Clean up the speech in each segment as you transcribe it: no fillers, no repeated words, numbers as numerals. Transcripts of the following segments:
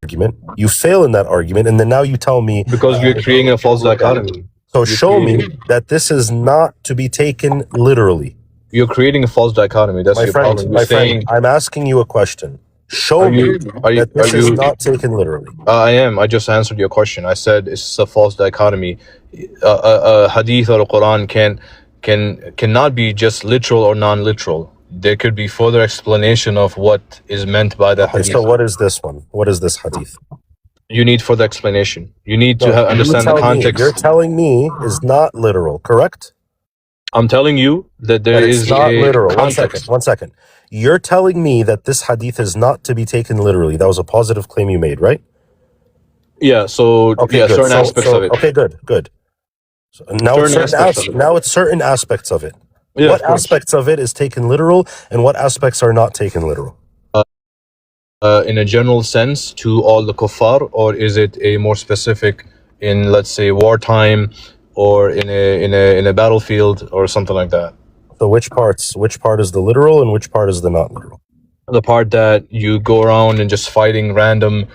argument. You fail in that argument, and then now you tell me because we're creating a false dichotomy. so show me that this is not to be taken literally. You're creating a false dichotomy. That's your problem. You're My saying, friend, I'm asking you a question. Show me that this is not taken literally. I am. I just answered your question. I said it's a false dichotomy. A hadith or a Quran cannot be just literal or non-literal. There could be further explanation of what is meant by the hadith. So what is this one? What is this hadith? You need further explanation. You need to understand the context. You're telling me is not literal, correct? I'm telling you that there is not a literal. context. One second. You're telling me that this hadith is not to be taken literally. That was a positive claim you made, right? Yeah. So certain aspects of it. Okay, good. So now it's certain aspects of it. Yeah, what aspects of it is taken literal, and what aspects are not taken literal? In a general sense, to all the kuffar, or is it a more specific in, let's say, wartime, or in a battlefield, or something like that? So which part is the literal and which part is the not literal? The part that you go around and just fighting random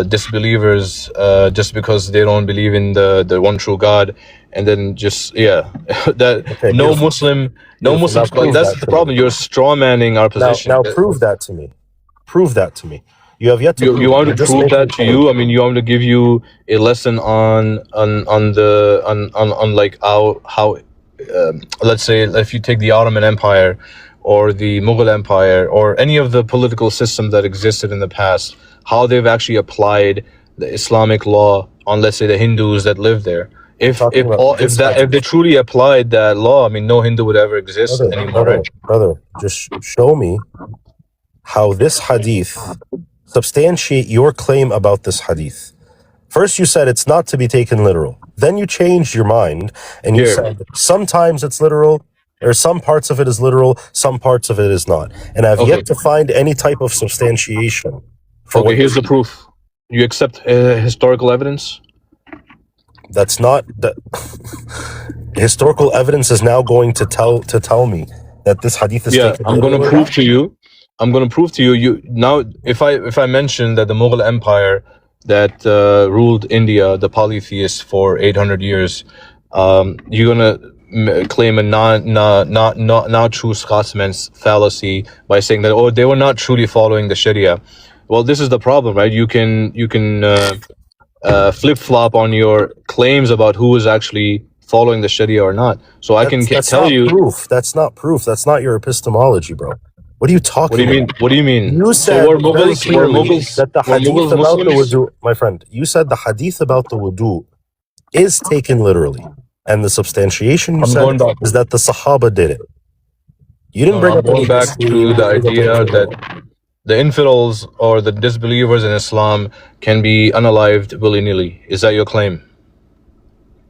disbelievers just because they don't believe in the one true God, and then just Muslim. That's the problem. You're straw manning our position. Now prove that to me. Prove that to me. You have yet to. You want me to prove that to you? I mean, you want me to give you a lesson on like how let's say if you take the Ottoman Empire or the Mughal Empire or any of the political systems that existed in the past, how they've actually applied the Islamic law on, let's say, the Hindus that live there. If they truly applied that law, I mean, no Hindu would ever exist anymore, right? Brother, just show me how this hadith substantiate your claim about this hadith. First, you said it's not to be taken literal. Then you changed your mind and you said sometimes it's literal, or some parts of it is literal, some parts of it is not. And I've yet to find any type of substantiation. Here's the proof. You accept historical evidence? That's not the historical evidence is now going to tell me that this hadith is taken literally. I'm going to prove to you. You now, if I mention that the Mughal Empire that ruled India, the polytheists, for 800 years, you're gonna claim a not true Scotsman's fallacy by saying that they were not truly following the Sharia. Well, this is the problem, right? You can flip flop on your claims about who is actually following the Sharia or not. So I can tell you proof. That's not proof. That's not your epistemology, bro. What are you talking about? What do you mean? You said Mughals, that the hadith about the wudu, my friend, you said the hadith about the wudu is taken literally. And the substantiation you said is that the Sahaba did it. You didn't bring up going back to the idea that the infidels or the disbelievers in Islam can be unalived willy-nilly. Is that your claim?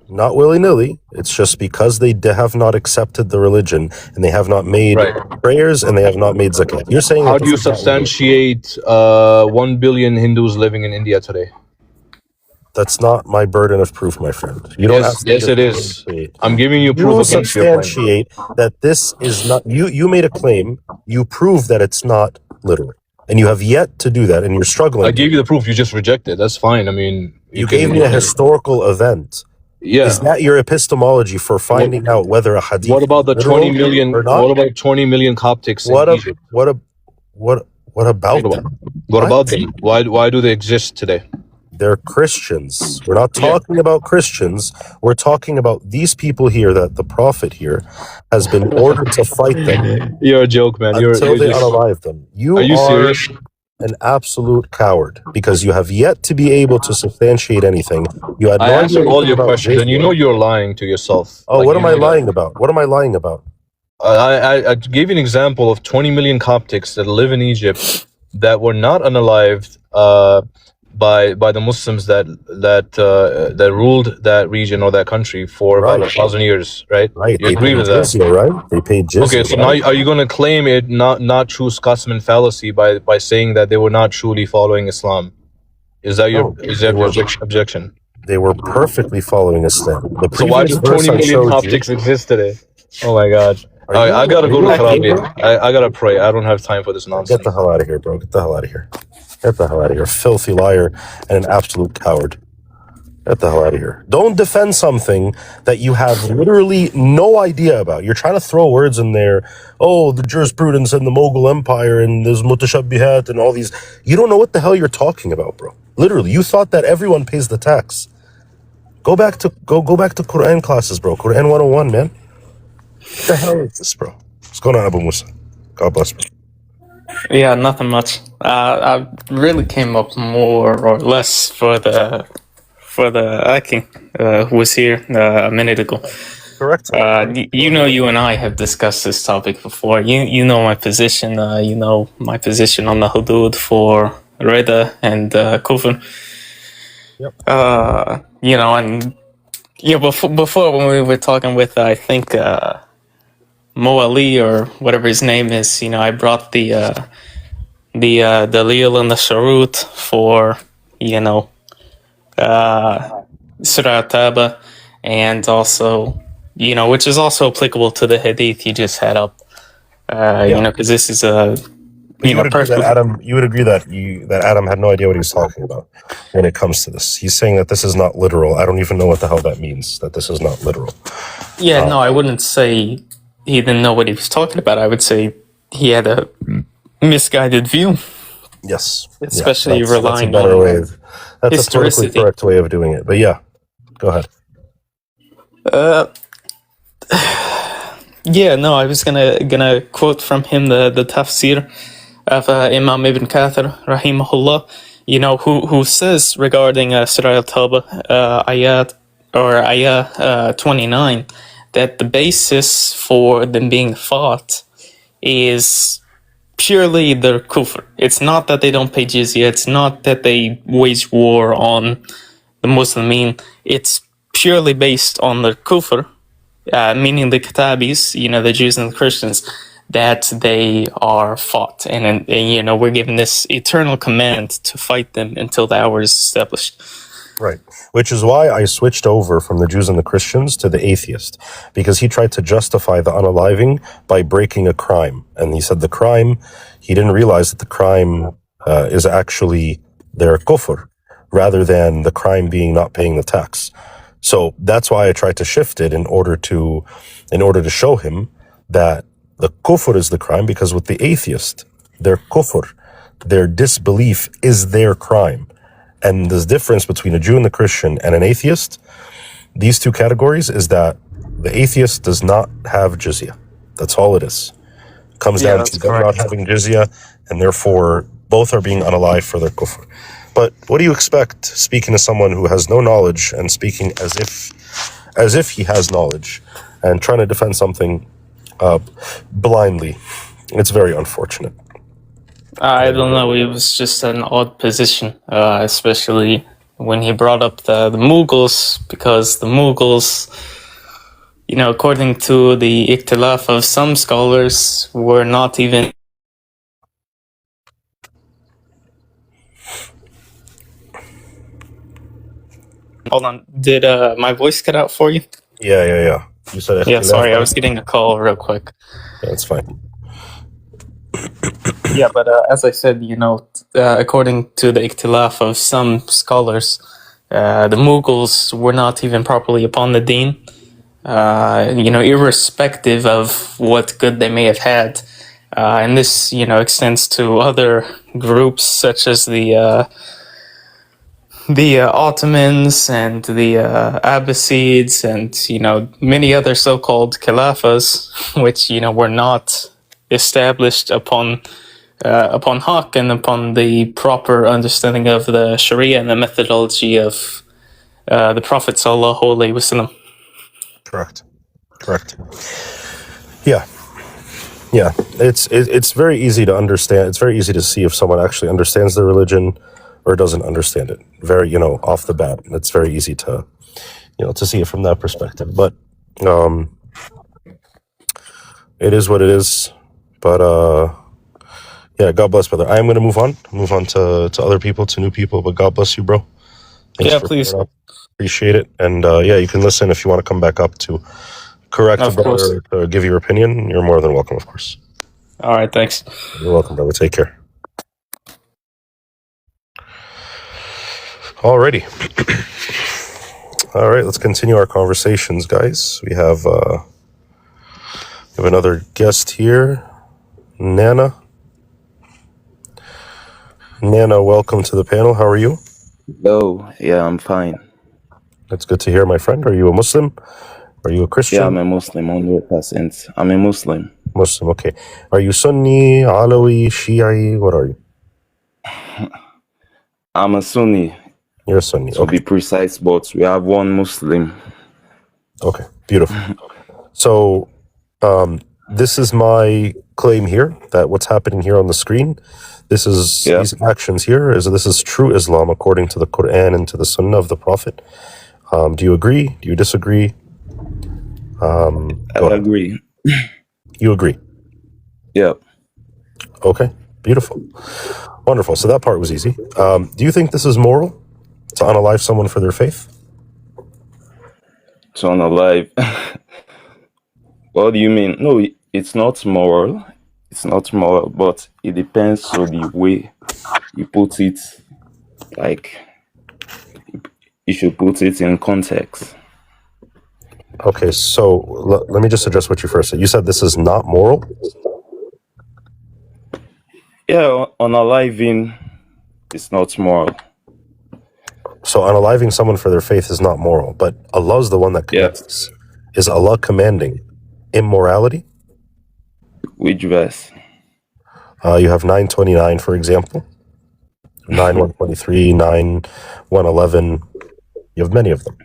Not willy-nilly. It's just because they have not accepted the religion and they have not made prayers and they have not made zakat. You're saying how do you substantiate 1 billion Hindus living in India today? That's not my burden of proof, my friend. You don't yes, it is. I'm giving you proof against your claim. Substantiate that this is not. You made a claim. You prove that it's not literal, and you have yet to do that, and you're struggling. I gave you the proof. You just rejected. That's fine. I mean, you gave me a historical event. Yeah. Is that your epistemology for finding out whether a hadith? What about the 20 million? What about 20 million Coptics in Egypt? What about them? What about them? Why do they exist today? They're Christians. We're not talking about Christians. We're talking about these people here that the Prophet here has been ordered to fight them. You're a joke, man. Until they unalive them. Are you serious? An absolute coward because you have yet to be able to substantiate anything. You had I answered all your questions, and you know you're lying to yourself. Oh, what am I lying about? What am I lying about? I gave you an example of 20 million Coptics that live in Egypt that were not unalived by the Muslims that ruled that region or that country for about 1,000 years, right? Right. You agree with that? Jizya, right? They paid jizya. Okay, so now are you going to claim it not true Scotsman fallacy by saying that they were not truly following Islam? Is that your objection? They were perfectly following Islam. So why do 20 million Coptics exist today? Oh my God. I gotta go to Karabi. I gotta pray. I don't have time for this nonsense. Get the hell out of here, bro. Get the hell out of here. Get the hell out of here. Filthy liar and an absolute coward. Get the hell out of here. Don't defend something that you have literally no idea about. You're trying to throw words in there. Oh, the jurisprudence and the Mughal Empire and there's mutashabbihat and all these. You don't know what the hell you're talking about, bro. Literally, you thought that everyone pays the tax. Go back to Quran classes, bro. Quran 101, man. What the hell is this, bro? What's going on, Abu Musa? God bless, bro. Yeah, nothing much. I really came up more or less for the Aki who was here a minute ago. Correct. You and I have discussed this topic before. You know my position. You know my position on the hudud for Rida and Kufr. Yep. Before when we were talking with I think Mo Ali or whatever his name is, I brought the Dalil and the Sharut for Surah Taba, and also which is also applicable to the hadith you just had up. Because this is a You would agree that Adam had no idea what he was talking about when it comes to this. He's saying that this is not literal. I don't even know what the hell that means, that this is not literal. Yeah, no, I wouldn't say he didn't know what he was talking about. I would say he had a misguided view. Yes. Especially that's relying a better on way of, that's a politically historicity. correct way of doing it. But yeah, go ahead. Yeah, no, I was gonna quote from him the tafsir of Imam Ibn Kathir, rahimahullah, who says regarding Surah Al-Tawbah, ayah 29, that the basis for them being fought is purely their kufr. It's not that they don't pay jizya, it's not that they wage war on the Muslimin, it's purely based on their kufr, meaning the Kitabis, the Jews and the Christians, that they are fought. And we're given this eternal command to fight them until the hour is established. Right. Which is why I switched over from the Jews and the Christians to the atheist, because he tried to justify the unaliving by breaking a crime. And he said he didn't realize that the crime is actually their kufr, rather than the crime being not paying the tax. So that's why I tried to shift it in order to show him that the kufr is the crime, because with the atheist, their kufr, their disbelief is their crime. And the difference between a Jew and the Christian and an atheist, these two categories, is that the atheist does not have jizya. That's all it is. It comes down to them not having jizya, and therefore both are being unalive for their kufr. But what do you expect, speaking to someone who has no knowledge and speaking as if he has knowledge and trying to defend something blindly? It's very unfortunate. I don't know, it was just an odd position, especially when he brought up the Mughals, because the Mughals, according to the ikhtilaf of some scholars, were not even... Hold on, did my voice cut out for you? Yeah. You said yeah, sorry, I was getting a call real quick. Yeah, that's fine. Yeah, but as I said, according to the ikhtilaf of some scholars, the Mughals were not even properly upon the deen, irrespective of what good they may have had. And this, extends to other groups such as the Ottomans and the Abbasids and, many other so-called Khilafas, which, were not established upon haqq and upon the proper understanding of the Sharia and the methodology of the Prophet sallallahu alaihi wasallam. Correct. Yeah. It's very easy to understand. It's very easy to see if someone actually understands their religion or doesn't understand it. Very, off the bat, it's very easy to, to see it from that perspective. But it is what it is. But yeah, God bless, brother. I am going to move on to other people, to new people. But God bless you, bro. Thanks yeah, please. Appreciate it. And you can listen if you want to come back up to correct the brother, or give your opinion. You're more than welcome, of course. All right, thanks. You're welcome, brother. Take care. Alrighty. All right, let's continue our conversations, guys. We have another guest here, Nana. Nana, welcome to the panel. How are you? Hello. Yeah, I'm fine. That's good to hear, my friend. Are you a Muslim? Are you a Yeah, I'm Christian? a Muslim, 100%. I'm a Muslim. Muslim, okay. Are you Sunni, Alawi, Shi'i? What are you? I'm a Sunni, You're a Sunni, to okay. be precise, but we have one Muslim. Okay, beautiful. So, this is my claim here that what's happening here on the screen, Yeah, these actions here, this is true Islam according to the Quran and to the Sunnah of the Prophet. Do you agree? Do you disagree? I Go ahead. agree. You agree? Yeah. Okay, beautiful. Wonderful. So that part was easy. Do you think this is moral to unalive someone for their faith? To unalive. What do you mean? No, it's not moral. It's not moral, but it depends on the way you put it. Like, you should put it in context. Okay, so let me just address what you first said. You said this is not moral? Yeah, unaliving is not moral. So unaliving someone for their faith is not moral, but Allah's the one that Yeah. commands this. Is Allah commanding immorality? Which verse? You have 929, for example. 9123, 9111. You have many of them.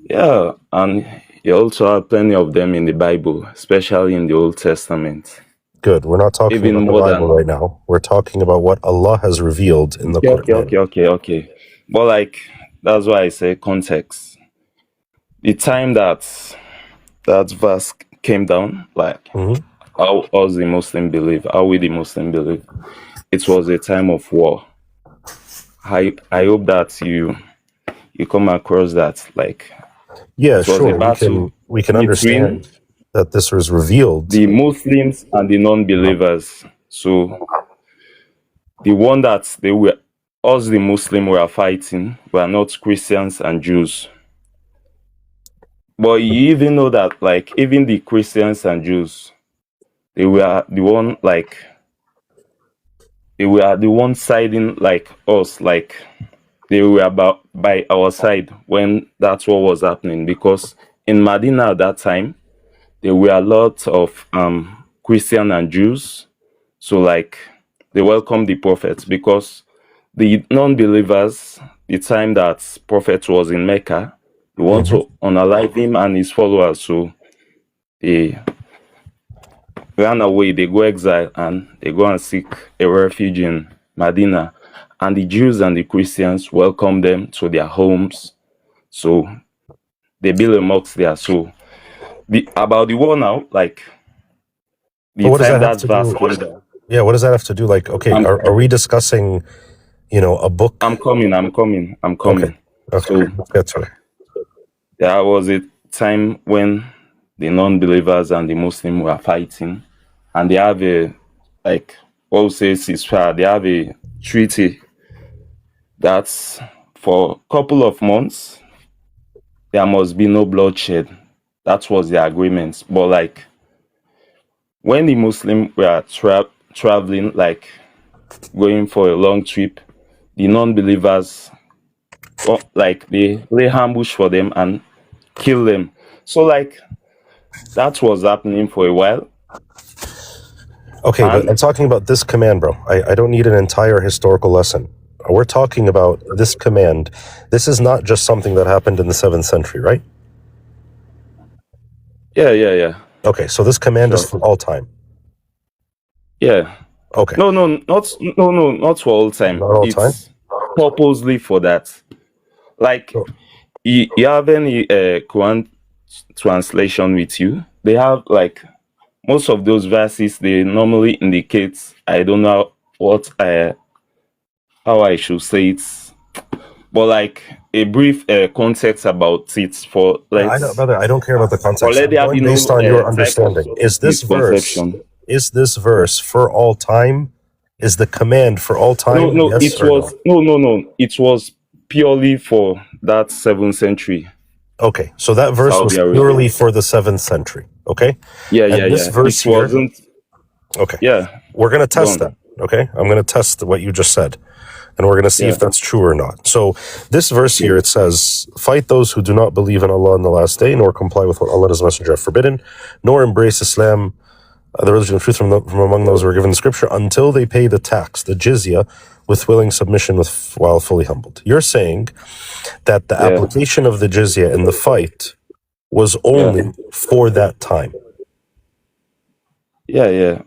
Yeah, and you also have plenty of them in the Bible, especially in the Old Testament. Good. We're not talking Even about the more Bible than right now. We're talking about what Allah has revealed in the Quran. okay. But like that's why I say context. The time that verse came down, like Mhm. how us the Muslim believe, how we the Muslim believe, it was a time of war. I hope that you come across that, like Yeah, it was a sure. battle We can between understand that this was revealed. the Muslims and the non-believers. So the one that they were, us the Muslim were fighting were not Christians and Jews. But you even know that, like, even the Christians and Jews, they were the one, like, they were the one siding like us, like they were about by our side when that's what was happening. Because in Medina at that time, there were a lot of Christian and Jews. So like they welcomed the prophets because the non-believers, the time that prophet was in Mecca, they want to unalive him and his followers. So they ran away, they go exile and they go and seek a refuge in Medina. And the Jews and the Christians welcome them to their homes. So they build a mosque there. So about the war now, like But the what does time that have that to verse do? came down. Yeah, what does that have to do? Like, okay, are we discussing, a book? I'm coming. Okay, So let's get to it. there was a time when the non-believers and the Muslim were fighting, and they have a, like, what we say ceasefire. They have a treaty that's for a couple of months there must be no bloodshed. That was the agreement. But like when the Muslims were traveling, like going for a long trip, the non-believers, like they lay ambush for them and kill them. So like that was happening for a while. Okay, but And I'm talking about this command, bro. I don't need an entire historical lesson. We're talking about this command. This is not just something that happened in the 7th century, right? yeah. Okay, so this command is Sure. for all time. Yeah. Okay. No, not for all time. Not all time? It's purposely for that. Like Oh. you have any Quran translation with you? They have like most of those verses. They normally indicate. I don't know what how I should say it, but like a brief context about it for I know, let's brother, I don't care about the context. I'm already going having no based on your type of understanding. Is this misconception. verse for all time Is the command for all No, time? no, Yes it or no? was no. It was purely for that 7th century Okay, so that verse Saudi was Arabia. purely for the 7th century. Okay, Yeah, yeah, and this yeah. verse It here. wasn't. Okay, Yeah, we're gonna go test that. on. Okay, I'm gonna test what you just said, and we're gonna see if Yeah, that's true or not. So this verse here, okay. it says, "Fight those who do not believe in Allah in the last day, nor comply with what Allah and His Messenger have forbidden, nor embrace Islam, the religion of truth from among those who are given the scripture, until they pay the tax, the jizya, with willing submission while fully humbled." You're saying that the Yeah, application of the jizya in the fight was yeah, only for that time. yeah, yeah.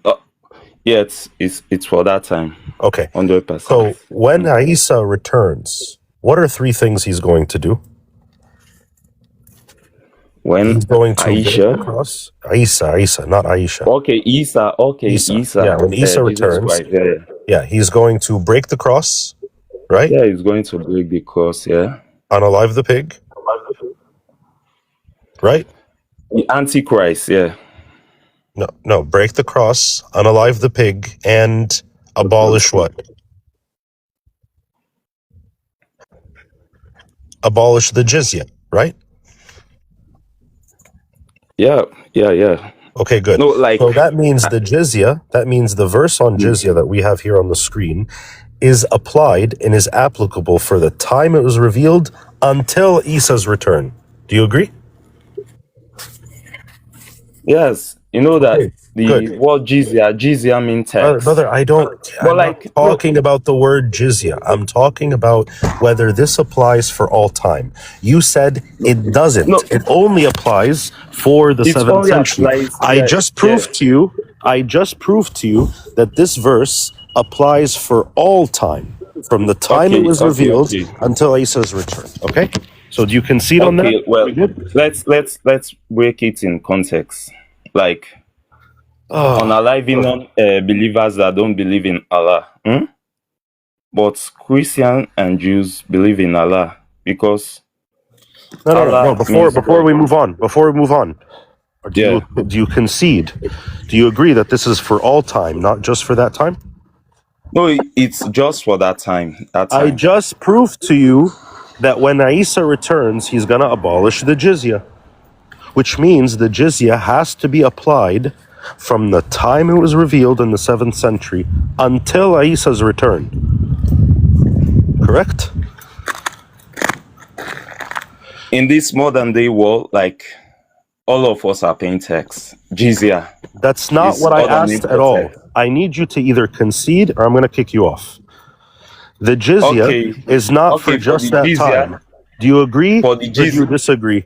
Yeah, it's for that time. Okay. 100%. So when Isa returns, what are three things he's going to do? When He's going to break the Aisha, cross. Isa, not Aisha. okay, Isa. Yeah, Isa, when Isa Jesus returns, Christ. Yeah, yeah, yeah, he's going to break the cross, right? yeah. He's going to break the cross. Yeah, Unalive the pig, right? the Antichrist. Yeah, No, break the cross, unalive the pig, and abolish what? Abolish the jizya, right? yeah, yeah, yeah. Okay, good. No, like, So that means the jizya, that means the verse on jizya that we have here on the screen is applied and is applicable for the time it was revealed until Isa's return. Do you agree? yes, you know that Okay, the good. word jizya mean tax. Brother, But I'm not like, no, talking about the word jizya. I'm talking about whether this applies for all time. You said it doesn't. no, It only applies for the it 7th only century. applies. I Yeah, just yeah. proved to you that this verse applies for all time, from the time it Okay, was okay, revealed okay, until Isa's return. Okay? So do you concede on that? okay. Well, We good? let's break it in context. Like, Oh, unaliving believers that don't believe in Allah. But Christians and Jews believe in Allah because no. Allah means Before God. we move on, or Yeah. do you concede? Do you agree that this is for all time, not just for that time? No, it's just for that time. That I time. just proved to you that when Isa returns, he's going to abolish the jizya, which means the jizya has to be applied from the time it was revealed in the 7th century until Isa's return. Correct? In this modern day world, like, all of us are paying tax. Jizya That's not is what I all asked at all. unimportant. I need you to either concede or I'm going to kick you off. The jizya Okay, is not for okay. For just the that jizya, time. Do you agree for the or do you jizya, disagree?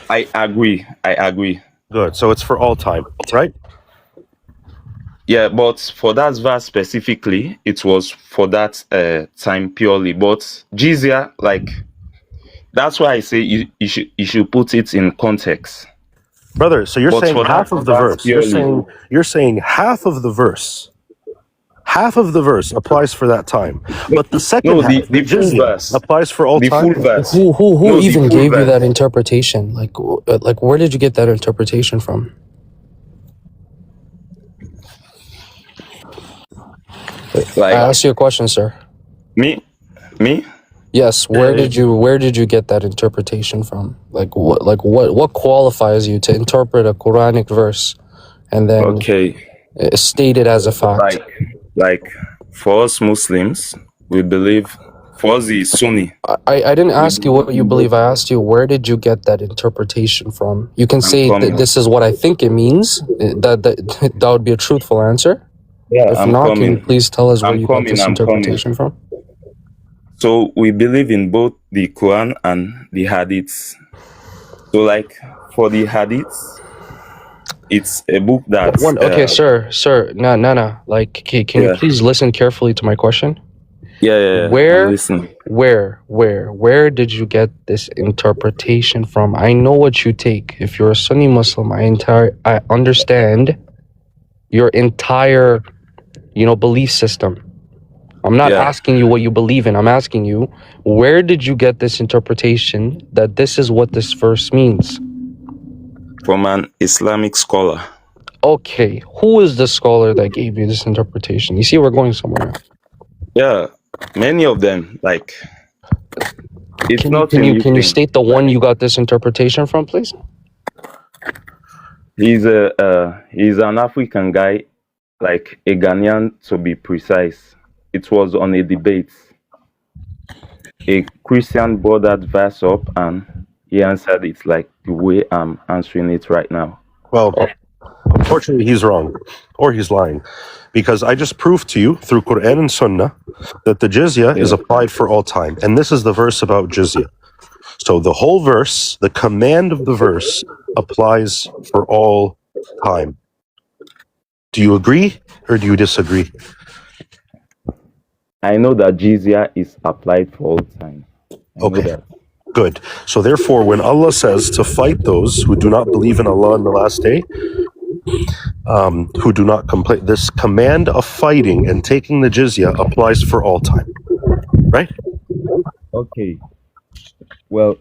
I agree. I agree. Good. So it's for all time, right? Yeah, but for that verse specifically, it was for that time purely. But jizya, like, that's why I say you should put it in context. Brother, so you're But saying for that half of the verse verse. purely, You're saying half of the verse. Half of the verse applies for that time. no, But the second no, half, the the full jizya, verse, applies for all the full time. verse, Who no, the even full gave you verse. that interpretation? Like where did you get that interpretation from? I Like, asked you a question, sir. me, Yes, Yeah, where did you get that interpretation from? What qualifies you to interpret a Quranic verse and then okay, state it as a fact? like for us Muslims, we believe, for us the Sunni, I didn't we ask you believe what you in both. believe. I asked you where did you get that interpretation from? You can I'm say that coming. this is what I think it means. That would be a truthful answer. Yeah, If I'm not, can you coming. please tell us where I'm you got coming. this I'm coming. interpretation from? So we believe in both the Quran and the Hadiths. So, like, for the Hadiths, it's a book that, Okay, sir, no. Like, can you yeah, please listen carefully to my question? yeah. I'm listening. Where did you get this interpretation from? I know what you take. If you're a Sunni Muslim, I understand your entire, belief system. I'm not Yeah, asking you what you believe in. I'm asking you, where did you get this interpretation that this is what this verse means? from an Islamic scholar. Okay, who is the scholar that gave you this interpretation? You see, we're going somewhere now. Yeah, many of them. Like, it's Can you not can a you new can you thing. state the one you got this interpretation from, please? He's an African guy, like a Ghanaian to be precise. It was on a debate. A Christian brought that verse up and he answered it like the way I'm answering it right now. Well, unfortunately, he's wrong, or he's lying, because I just proved to you through Quran and Sunnah that the jizya is Yeah. applied for all time, and this is the verse about jizya. So the whole verse, the command of the verse, applies for all time. Do you agree or do you disagree? I know that jizya is applied for all time. I know Okay, that. good. So therefore, when Allah says to fight those who do not believe in Allah in the last day, who do not complete this command of fighting and taking the jizya applies for all time, right? Okay. Well,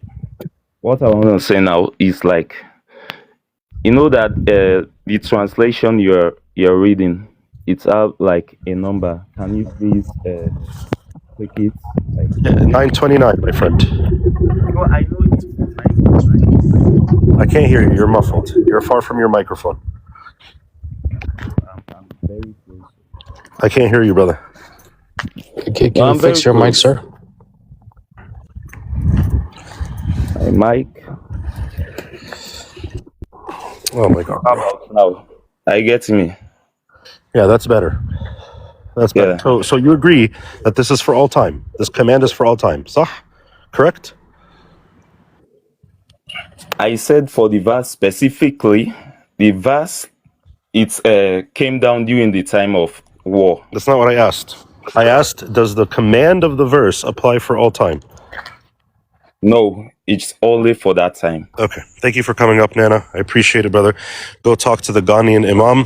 what I want to say now is like, you know that the translation you're reading, it's out like a number. Can you please click it? Like, 929, my friend. no, I know it's like I can't hear you. You're muffled. You're far from your microphone. I'm very close. I can't hear you, brother. Can No, you I'm fix very your mic, close. sir? My mic. Oh my God. How about now? I get me. Yeah, that's better. That's better. Yeah. So you agree that this is for all time. This command is for all time. Sah? Correct? I said for the verse specifically, the verse it came down during the time of war. That's not what I asked. I asked, does the command of the verse apply for all time? No, it's only for that time. Okay. Thank you for coming up, Nana. I appreciate it, brother. Go talk to the Ghanaian Imam.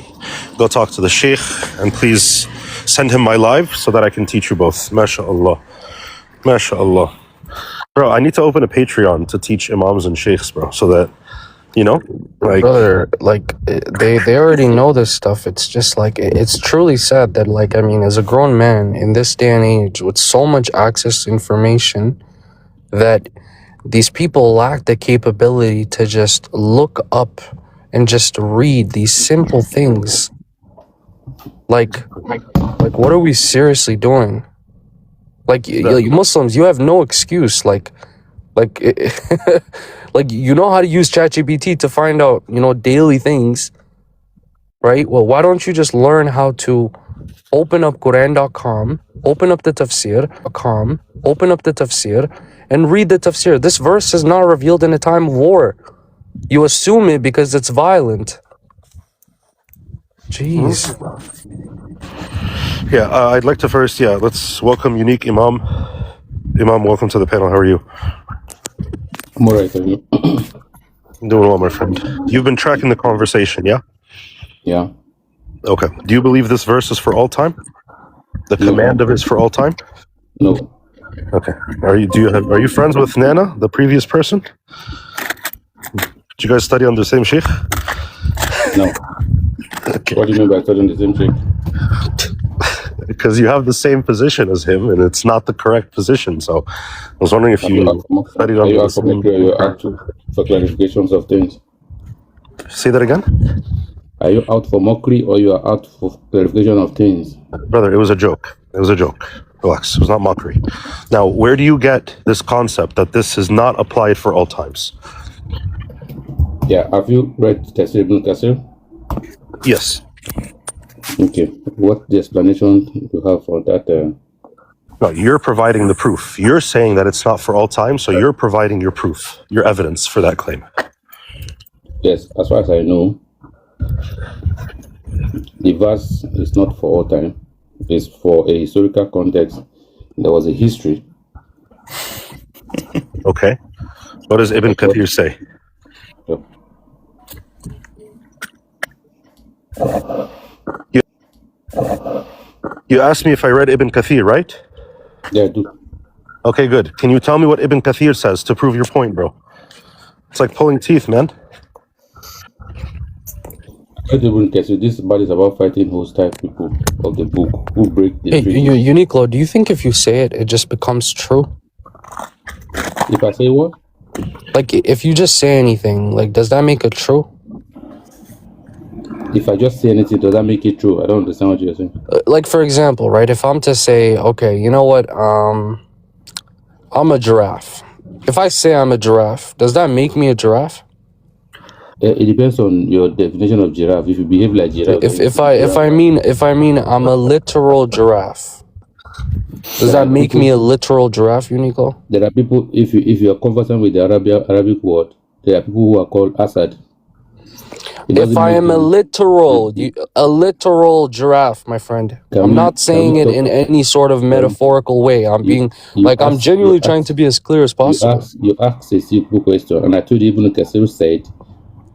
Go talk to the Sheikh. And please send him my live so that I can teach you both. MashaAllah. MashaAllah. Bro, I need to open a Patreon to teach Imams and Sheikhs, bro. So that, you know, like... Brother, like they already know this stuff. It's just like it's truly sad that, like, I mean, as a grown man in this day and age with so much access to information, that these people lack the capability to just look up and just read these simple things. Like what are we seriously doing? Like, you Muslims, you have no excuse. Like, like you know how to use ChatGPT to find out, you know, daily things, right? Well, why don't you just learn how to open up Quran.com, open up the tafsir, and read the tafsir. This verse is not revealed in a time of war. You assume it because it's violent. Jeez. Yeah, I'd like to first, let's welcome Unique Imam. Imam, welcome to the panel. How are you? I'm alright, are you? Doing well, my friend. You've been tracking the conversation, yeah? Yeah. Okay. Do you believe this verse is for all time? The No. command of it is for all time? No. Okay. Are you friends with Nana, the previous person? Did you guys study under the same sheikh? No. Okay. What do you mean by studying the same trick? Because you have the same position as him, and it's not the correct position. So I was wondering if you studied Are under you the out for same... mockery or you're out for clarifications of things? Say that again? Are you out for mockery or you are out for clarification of things? Brother, it was a joke. It was a joke. Relax. It was not mockery. Now, where do you get this concept that this is not applied for all times? Yeah. Have you read Tafsir Ibn Kathir? Yes. Okay. What the explanation you have for that? No, you're providing the proof. You're saying that it's not for all time, so you're providing your proof, your evidence for that claim. Yes. As far as I know, the verse is not for all time. It's for a historical context. There was a history. Okay. What does Ibn Kathir say? Yep. You asked me if I read Ibn Kathir, right? Yeah, I do. Okay, good. Can you tell me what Ibn Kathir says to prove your point, bro? It's like pulling teeth, man. This part is about fighting hostile people of the book who break the Hey, treaty. Uniqlo, do you think if you say it, it just becomes true? If I say what? Like, if you just say anything, like, does that make it true? If I just say anything, does that make it true? I don't understand what you're saying. Like, for example, right? If I'm to say, okay, you know what? I'm a giraffe. If I say I'm a giraffe, does that make me a giraffe? It depends on your definition of giraffe. If you behave like giraffe, then If you're a giraffe. I mean I'm a literal giraffe, does that make me a literal giraffe, Uniqlo? There are people. If you are conversant with the Arabic word, there are people who are called Asad. If I am a literal giraffe, my friend, I'm not saying it in any sort of metaphorical way. I'm being like, I'm genuinely trying to be as clear as possible. You ask a simple question, and I told you Ibn Kathir said,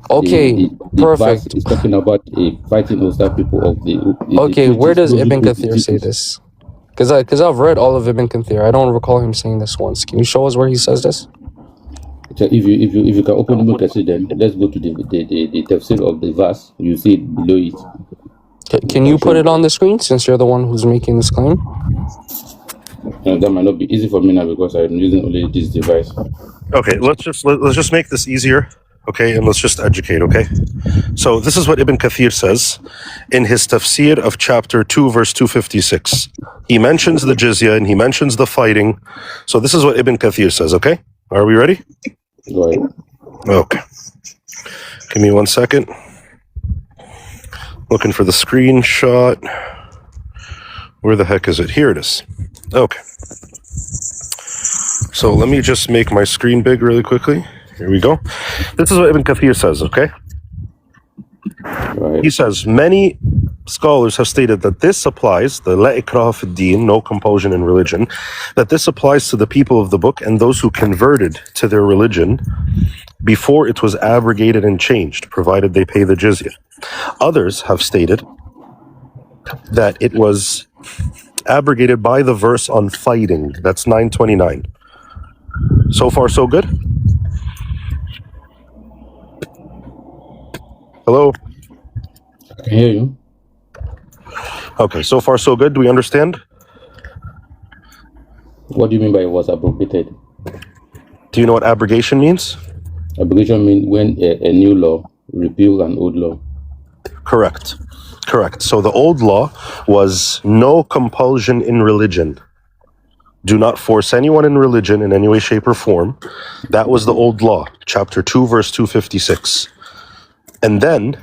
okay, the verse perfect. is talking about a fighting hostile people of the Okay, where does Ibn Kathir treaties. say this? Because I've read all of Ibn Kathir. I don't recall him saying this once. Can you show us where he says this? So if you can open Ibn Kathir, then let's go to the tafsir of the verse. You see it below it. Can you put it on the screen since you're the one who's making this claim? That might not be easy for me now because I'm using only this device. Okay, let's just make this easier. Okay, and let's just educate. Okay, so this is what Ibn Kathir says in his tafsir of chapter 2, verse 256. He mentions the jizya and he mentions the fighting. So this is what Ibn Kathir says. Okay, are we ready? Go ahead. Okay, give me 1 second. Looking for the screenshot. Where the heck is it? Here it is. Okay. So let me just make my screen big really quickly. Here we go. This is what Ibn Kathir says, okay? Right. He says, many scholars have stated that this applies, the la ikraha fi din, no compulsion in religion, that this applies to the people of the book and those who converted to their religion before it was abrogated and changed, provided they pay the jizya. Others have stated that it was abrogated by the verse on fighting. That's 929. So far, so good? Hello? I can hear you. Okay, so far, so good. Do we understand? What do you mean by it was abrogated? Do you know what abrogation means? Abrogation means when a new law repeal an old law. Correct. Correct. So the old law was no compulsion in religion. Do not force anyone in religion in any way, shape, or form. That was the old law, chapter 2, verse 256. And then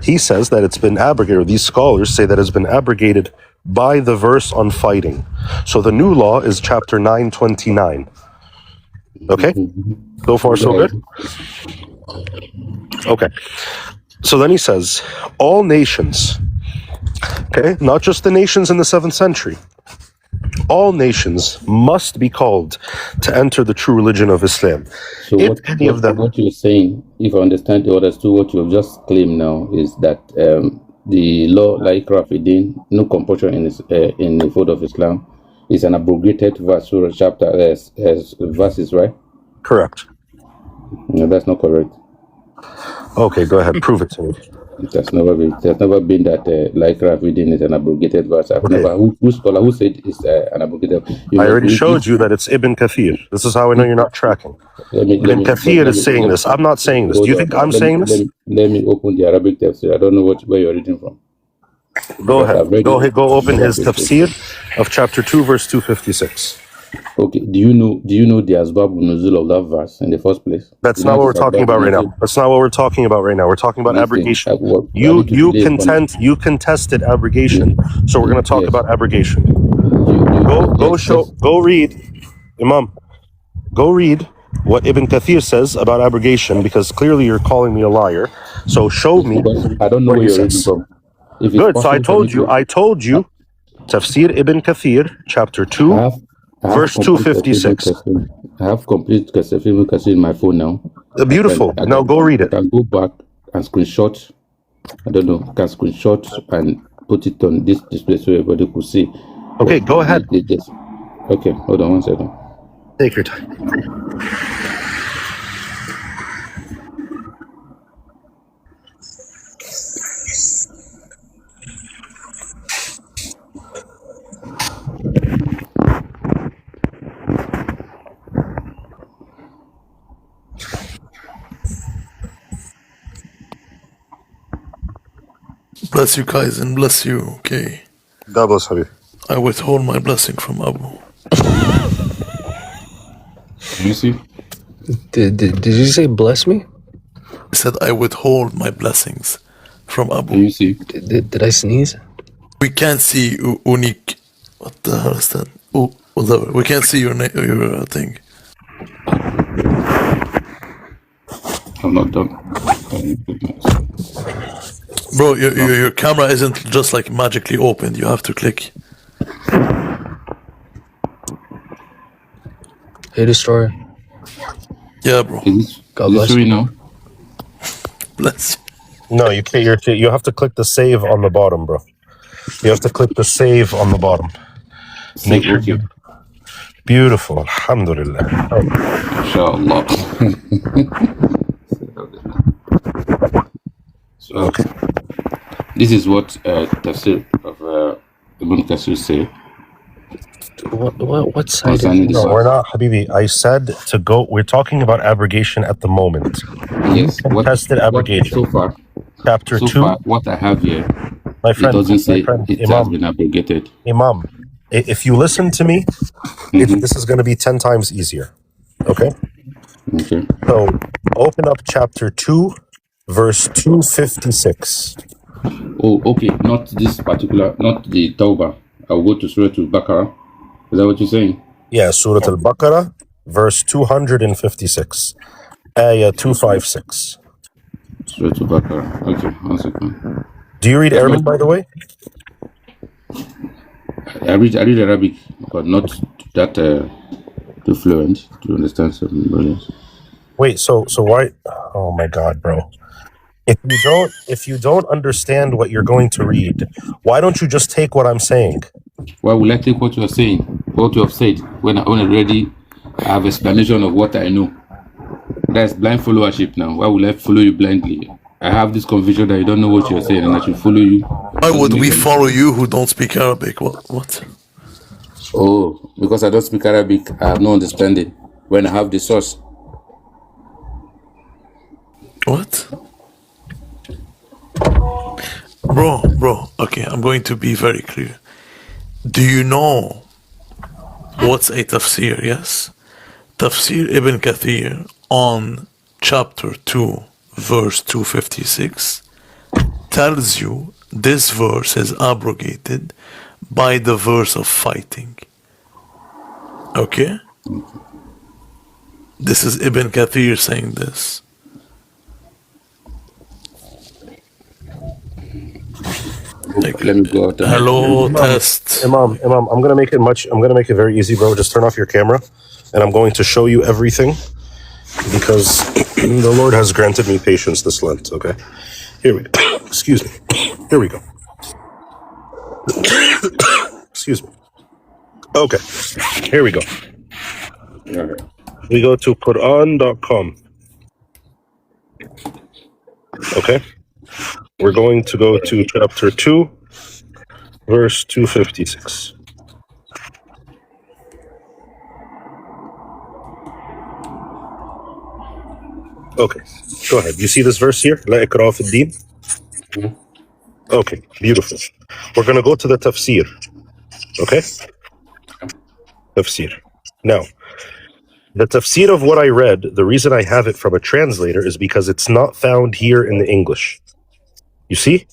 he says that it's been abrogated, or these scholars say that it's been abrogated by the verse on fighting. So the new law is chapter 929. Okay? So far, so good? Okay. So then he says, all nations, okay, not just the nations in the 7th century, all nations must be called to enter the true religion of Islam. So what you're saying, if I understand or understood what you have just claimed now, is that the law, like Rafidin, no compulsion in the fold of Islam, is an abrogated verse, surah chapter as verses, right? Correct. No, that's not correct. Okay, go ahead. Prove it to me. There's never been that like Rafidin is an abrogated verse. I've never. Who scholar who said it's an abrogated? I already showed you that it's Ibn Kathir. This is how I know you're not tracking. Ibn Kathir is saying this. I'm not saying this. Do you think I'm saying this? Let me open the Arabic tafsir. I don't know where you're reading from. Go ahead. Go open his tafsir of chapter 2, verse 256. Okay. Do you know the asbab nuzul of that verse in the first place? That's not what we're talking about right now. That's not what we're talking about right now. We're talking about abrogation. You contested abrogation, so we're going to talk about abrogation. Go read, Imam. Go read what Ibn Kathir says about abrogation, because clearly you're calling me a liar. So show me. I don't know where you're reading from. Good. So I told you. Tafsir Ibn Kathir, chapter 2, verse 256. I have complete Tafsir Ibn Kathir in my phone now. Beautiful. Now go read it. I can go back and screenshot. I don't know. I can screenshot and put it on this display so everybody could see. Okay, go ahead. Okay, hold on 1 second. Take your time. Bless you, Kaizen. Bless you. Okay. God bless Habib. I withhold my blessing from Abu. You see? Did you say bless me? I said I withhold my blessings from Abu. You see? Did I sneeze? We can't see Unique. What the hell is that? Oh, whatever. We can't see your thing. I'm not done. Bro, your camera isn't just like magically opened. You have to click. Hey, Destroyer. Yeah, bro. God Is this bless free you. now? Bless you. No, you can't. You have to click the save on the bottom, bro. You have to click the save on the bottom. Make sure Okay. beautiful. Alhamdulillah. Oh. Inshallah. So, Okay. this is what Tafsir of Ibn Kathir say What side is concerning this? this. No, we're not, Habibi. I said to go. We're talking about abrogation at the moment. Yes. Contested What abrogation. Chapter so 2. far what I have here, My it friend, doesn't say it has Imam, been abrogated. Imam. If you listen to me, this is going to be 10 times easier. Okay? Okay. So open up chapter 2, verse 256. Oh, okay. Not this particular, not the Tawbah. I'll go to Surah Al-Baqarah. Is that what you're saying? Yeah, Surah Al-Baqarah, verse 256. Ayah 256. Surah Al-Baqarah. Okay, 1 second. Do you read Arabic, by the way? I read Arabic, but not that too fluent to understand some brilliance. Wait, so why? Oh my God, bro! If you don't understand what you're going to read, why don't you just take what I'm saying? Why will I take what you are saying, what you have said, when I already have explanation of what I know? That's blind followership now. Why will I follow you blindly? I have this conviction that you don't know what you're saying, and I should follow you. Why would we follow you who don't speak Arabic? What? Oh, because I don't speak Arabic, I have no understanding. When I have the source. What? Bro, okay, I'm going to be very clear. Do you know what's a tafsir? Yes? Tafsir Ibn Kathir on chapter 2, verse 256 tells you this verse is abrogated by the verse of fighting. Okay? This is Ibn Kathir saying this. Like, Let me go out. hello, test. Imam, I'm gonna make it very easy, bro. Just turn off your camera, and I'm going to show you everything because the Lord has granted me patience this Lent. Okay, here we go. Excuse me. Here we go. Excuse me. Okay, here we go. We go to Quran.com. Okay, we're going to go to chapter 2, verse 256. Okay, go ahead. You see this verse here? La ikraha fi din. Okay, beautiful. We're going to go to the tafsir. Okay? Tafsir. Now, the tafsir of what I read, the reason I have it from a translator is because it's not found here in the English. You see?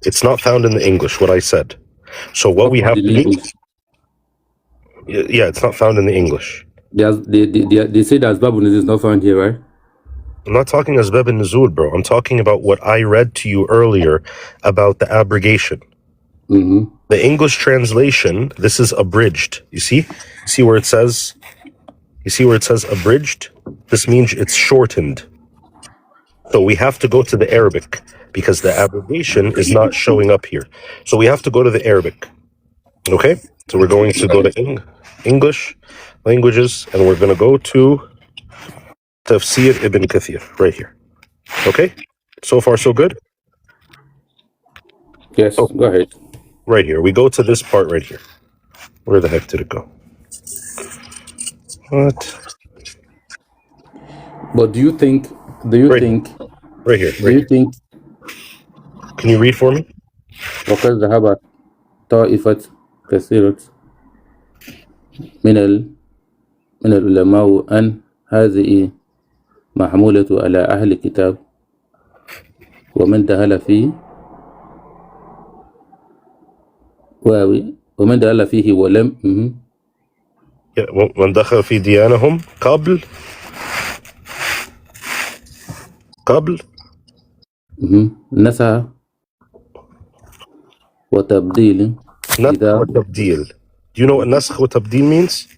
It's not found in the English, what I said. So what we have to do... Yeah, it's not found in the English. They say that Asbabun is not found here, right? I'm not talking Asbab and Nuzul, bro. I'm talking about what I read to you earlier about the abrogation. Mm-hmm. The English translation, this is abridged. You see? See where it says... You see where it says abridged? This means it's shortened. So we have to go to the Arabic because the abbreviation is not showing up here. So we have to go to the Arabic. Okay? So we're going to go to English languages and we're going to go to Tafsir Ibn Kathir right here. Okay? So far, so good? Yes, go ahead. Right here. We go to this part right here. Where the heck did it go? What? But do you think Right here. can you read for me? وقد ذهب طائفة كثيرة من من العلماء أن هذه محمولة على أهل الكتاب ومن دخل فيه ومن دخل فيه ولم من دخل في ديانهم قبل نسخ وتبديل نسخ إذا وتبديل. Do you know what نسخ وتبديل means?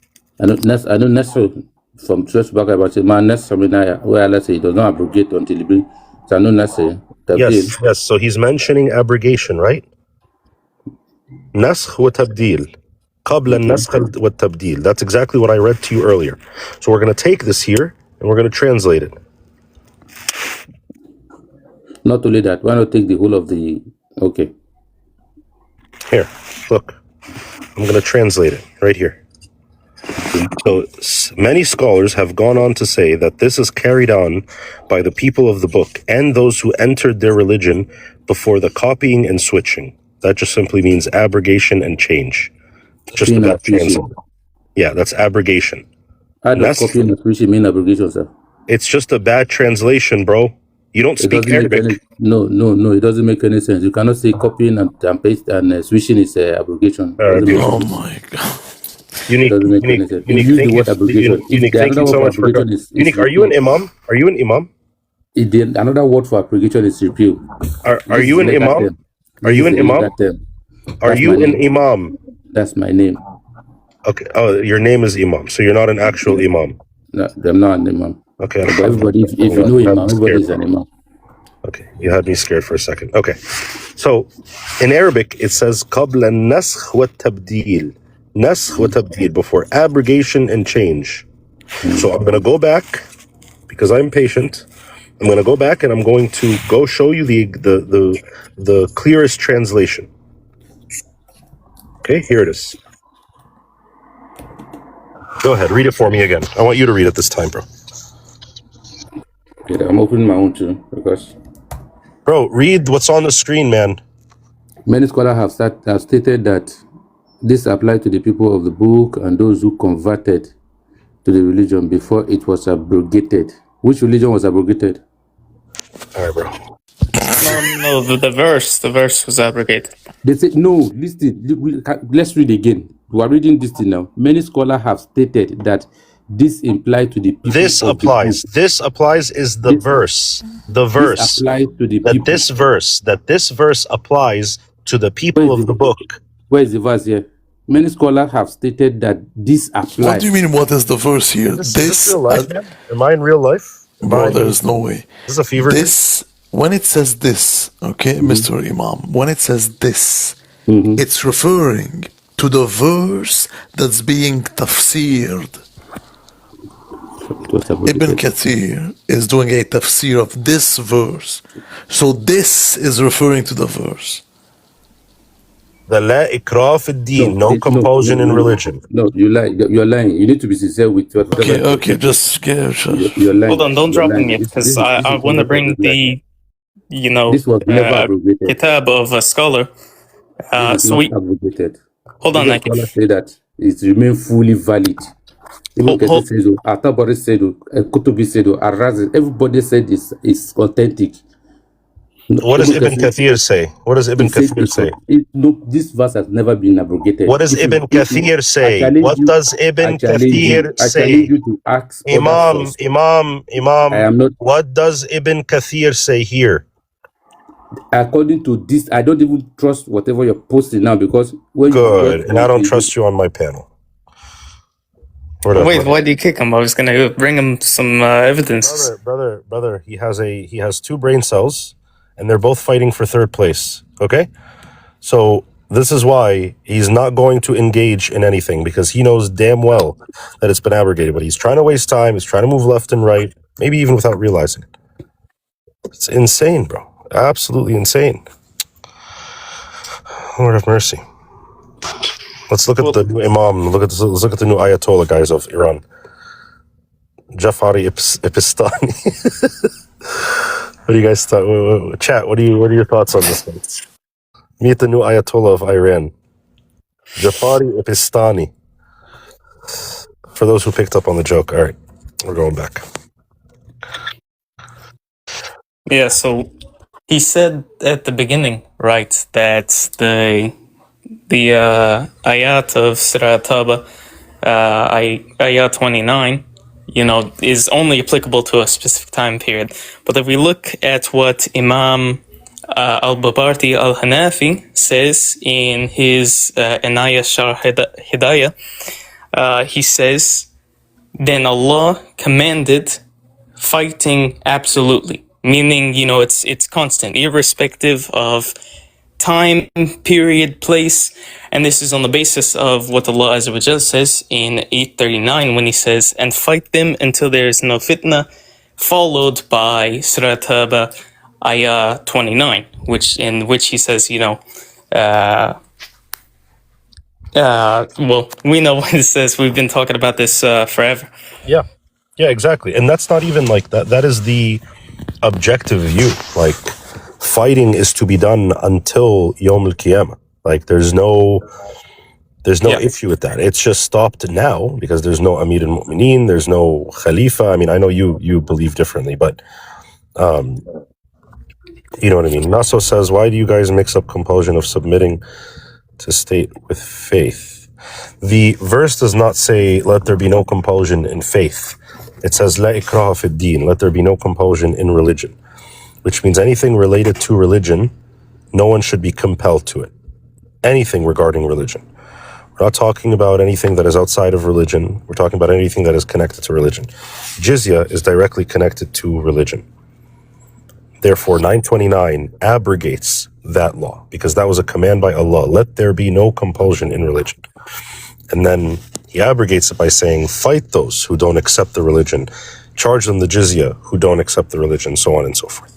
I know Nasr from church back about it. Man, Nasr where Allah say it does not abrogate until it brings. So I know Nasr Tabdil. Yes. So he's mentioning abrogation, right? نسخ وتبديل. قبل النسخ والتبديل. That's exactly what I read to you earlier. So we're going to take this here and we're going to translate it. Not only that, why not take the whole of the okay? Here, look. I'm going to translate it right here. So many scholars have gone on to say that this is carried on by the people of the book and those who entered their religion before the copying and switching. That just simply means abrogation and change. Just a bad translation. Yeah, that's abrogation. How does copying and switching mean abrogation, sir? It's just a bad translation, bro. You don't speak Arabic. No, it doesn't make any sense. You cannot say copying and paste and switching is abrogation. Oh my God. Unique, use the word abrogation. Unique, thank you so much for Unique, are you an imam? Are you an imam? Another word for abrogation is repeal. Are you an imam? Are you an imam? Are you an imam? That's my name. Okay. Oh, your name is imam, so you're not an actual imam. No, I'm not an imam. Okay. But everybody, if you know imam, everybody is an imam. Okay, you had me scared for a second. Okay, so in Arabic it says قبل النسخ والتبديل. Nasakh wa tabdeel, before abrogation and change. So I'm going to go back, because I'm patient. I'm going to go back and I'm going to go show you the clearest translation. Okay, here it is. Go ahead, read it for me again. I want you to read it this time, bro. Okay, I'm opening my own too, because... Bro, read what's on the screen, man. Many scholars have stated that this applied to the people of the book and those who converted to the religion before it was abrogated. Which religion was abrogated? All right, bro. No, the verse was abrogated. They said, no, listen, let's read again. We are reading this thing now. Many scholars have stated that this implies to the people This of applies. The book. This applies is the verse. The verse. This applies to the that people. This verse applies to the people of the book. Where is the verse here? Many scholars have stated that this applies. What do you mean, what is the verse here? Is this real life, man? Am I in real life? Bro, there's no way. This is a fever. When it says this, okay, Mr. Imam, when it says this, it's referring to the verse that's being tafsired. Ibn Kathir is doing a tafsir of this verse. So this is referring to the verse. The la ikrah fi din, no compulsion in religion. No, you lie. You're lying. You need to be sincere with what. Okay, just get. You're lying. Hold on, don't drop him yet, because I want to bring the, this was never abrogated. kitab of a scholar. So we abrogated. Hold on, Nick. Scholars say that it remains fully valid. Even Kathir said, Atabari said, Kutubi said, Ar-Razi, everybody said it's authentic. What does Ibn Kathir say? What does Ibn Kathir say? No, this verse has never been abrogated. What does Ibn Kathir say? What does Ibn Kathir say? I challenge you to ask Imam, I am not. What does Ibn Kathir say here? According to this, I don't even trust whatever you're posting now, because when Good, and I don't trust you on my panel. Wait, why do you kick him? I was gonna bring him some evidence. Brother, he has two brain cells, and they're both fighting for third place. Okay, so this is why he's not going to engage in anything, because he knows damn well that it's been abrogated. But he's trying to waste time. He's trying to move left and right, maybe even without realizing it. It's insane, bro. Absolutely insane. Lord have mercy. Let's look at the new Imam. Let's look at the new Ayatollah guys of Iran. Jafari Epistani. What do you guys thought? Chat. What are your thoughts on this one? Meet the new Ayatollah of Iran, Jafari Epistani. For those who picked up on the joke, all right, we're going back. Yeah, so he said at the beginning, right, that the ayat of Surah Taba, ayat 29, is only applicable to a specific time period. But if we look at what Imam al-Babarti al-Hanafi says in his Inaya Shar Hidayah, he says, then Allah commanded fighting absolutely, meaning, it's constant, irrespective of time, period, place. And this is on the basis of what Allah Azza wa Jal says in 839 when he says, and fight them until there is no fitna, followed by Surah Taba, ayah 29, in which he says, well, we know what it says. We've been talking about this forever. Yeah, exactly. And that's not even like that. That is the objective view. Like, fighting is to be done until Yom al-Qiyamah. Like, there's no issue with that. It's just stopped now because there's no Amir al-Mu'mineen, there's no Khalifa. I mean, I know you believe differently, but you know what I mean. Naso says, why do you guys mix up compulsion of submitting to state with faith? The verse does not say, let there be no compulsion in faith. It says, La ikraha fid din, let there be no compulsion in religion, which means anything related to religion, no one should be compelled to it. Anything regarding religion. We're not talking about anything that is outside of religion. We're talking about anything that is connected to religion. Jizya is directly connected to religion. Therefore, 929 abrogates that law because that was a command by Allah. Let there be no compulsion in religion. And then he abrogates it by saying, fight those who don't accept the religion, charge them the jizya who don't accept the religion, so on and so forth.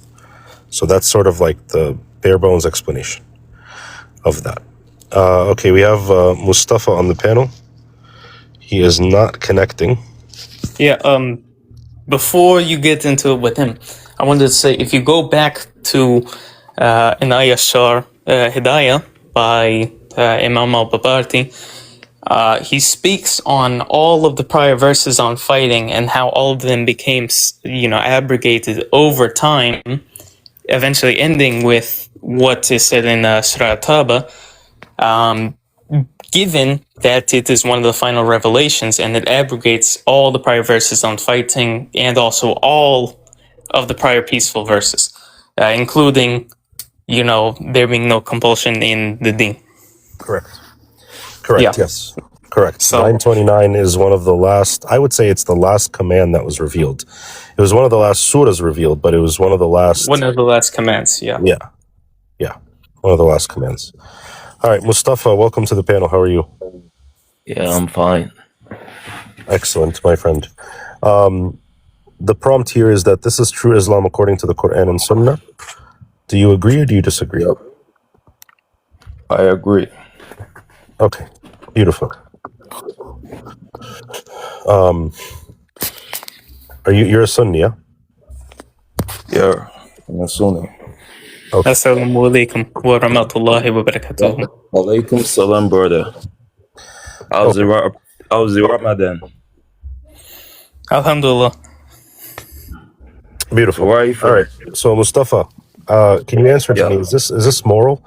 So that's sort of like the bare bones explanation of that. Okay, we have Mustafa on the panel. He is not connecting. Yeah, before you get into it with him, I wanted to say, if you go back to Inaya Shar Hidayah by Imam al-Babarti, he speaks on all of the prior verses on fighting and how all of them became, abrogated over time, eventually ending with what is said in Surah Taba, given that it is one of the final revelations and it abrogates all the prior verses on fighting and also all of the prior peaceful verses, including, there being no compulsion in the deen. Correct, Yeah. yes. Correct. So 929 is one of the last, I would say it's the last command that was revealed. It was one of the last surahs revealed, but it was one of the last... one of the last commands, yeah. Yeah. One of the last commands. All right, Mustafa, welcome to the panel. How are you? Yeah, I'm fine. Excellent, my friend. The prompt here is that this is true Islam according to the Quran and Sunnah. Do you agree or do you disagree? Yep. I agree. Okay, beautiful. You're a Sunni, yeah? Yeah, I'm a Sunni. Okay. Assalamu alaikum wa rahmatullahi wa barakatuh. Alaikum salam, brother. How's the Ramadan? Alhamdulillah. Beautiful. Where are you from? All right. So Mustafa, can you answer to me? Is this moral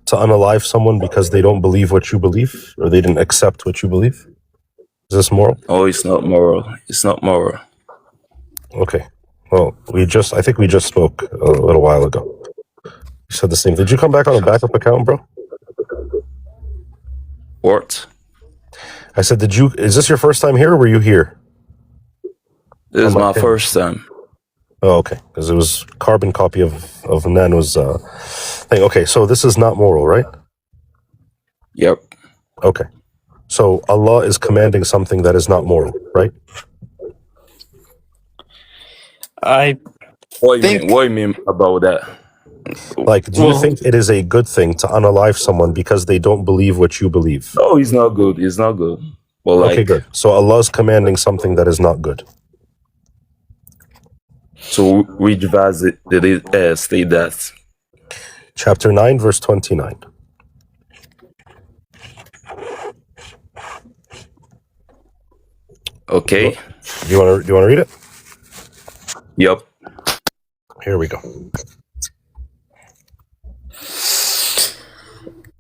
to unalive someone because they don't believe what you believe or they didn't accept what you believe? Is this moral? Oh, it's not moral. It's not moral. Okay. Well, I think we just spoke a little while ago. You said the same. Did you come back on a backup account, bro? What? I said, is this your first time here or were you here? This is my first time. Oh, okay. Because it was carbon copy of Nano's thing. Okay, so this is not moral, right? Yep. Okay. So Allah is commanding something that is not moral, right? What do you mean about that? Like, do you think it is a good thing to unalive someone because they don't believe what you believe? No, it's not good. It's not good. Well, okay, good. So Allah's commanding something that is not good. So which verse did it state that? Chapter 9, verse 29. Okay. Do you want to read it? Yep. Here we go.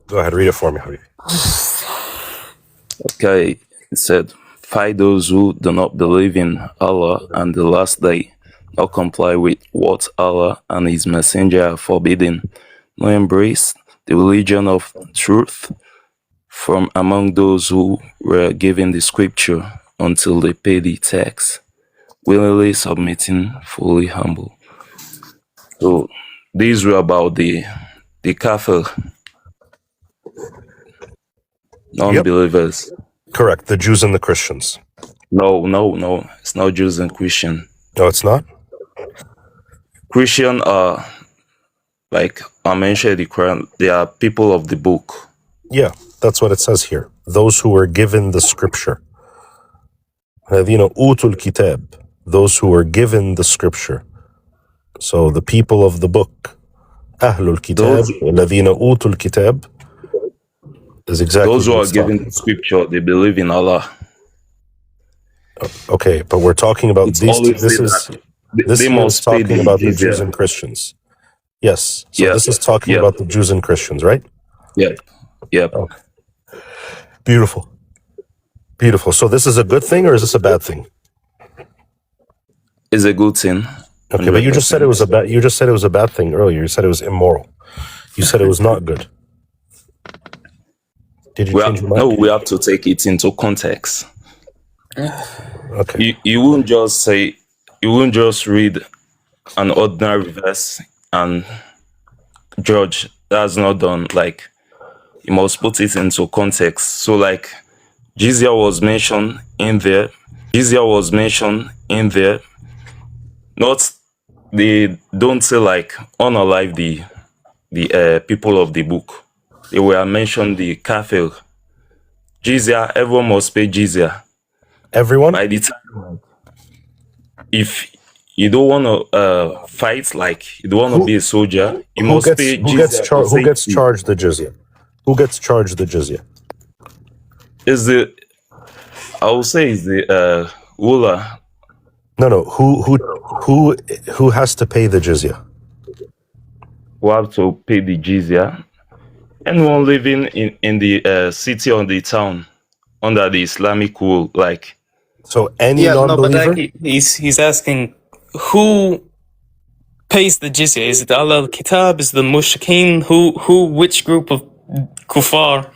Go ahead, read it for me, Habib. Okay. It said, fight those who do not believe in Allah and the last day, nor comply with what Allah and His Messenger are forbidden, nor embrace the religion of truth from among those who were given the scripture until they pay the tax, willingly submitting, fully humble. So these were about the kafir, non-believers. Correct. The Jews and the Christians. No. It's not Jews and Christian. No, it's not? Christian are, like I mentioned in the Quran, they are people of the book. Yeah, that's what it says here. Those who were given the scripture. الذين أوتوا الكتاب. Those who were given the scripture. So the people of the book. أهل الكتاب. الذين أوتوا الكتاب is exactly those who what are it's given talking. the scripture, they believe in Allah. Okay, but we're talking about It's these two. always This said is that this they here is must pay talking the about the Jews and jizya. Christians. Yes. So Yeah, this is talking yeah, about the Jews and Christians, right? yep. Okay. Beautiful. Beautiful. So this is a good thing or is this a bad thing? It's a good thing. Okay, but you just said it was a bad. You just said it was a bad thing earlier. You said it was immoral. You said it was not good. Did you change your mind? No, we have to take it into context. Okay. You won't just say, you won't just read an ordinary verse and judge. That's not done. Like, you must put it into context. So, like, jizya was mentioned in there. Not, they don't say like unalive the people of the book. They were mentioned the kafir. Jizya, everyone must pay jizya. Everyone? By the time, if you don't want to fight, like you don't want to be a soldier, you must pay jizya. Who gets charged the jizya? Who gets charged the jizya? I would say is the ruler. No. Who has to pay the jizya? Who have to pay the jizya? Anyone living in the city or the town under the Islamic rule, like. So any non-believer? No, but he's asking who pays the jizya? Is it Allah al-Kitab? Is it the mushrikeen? Which group of kuffar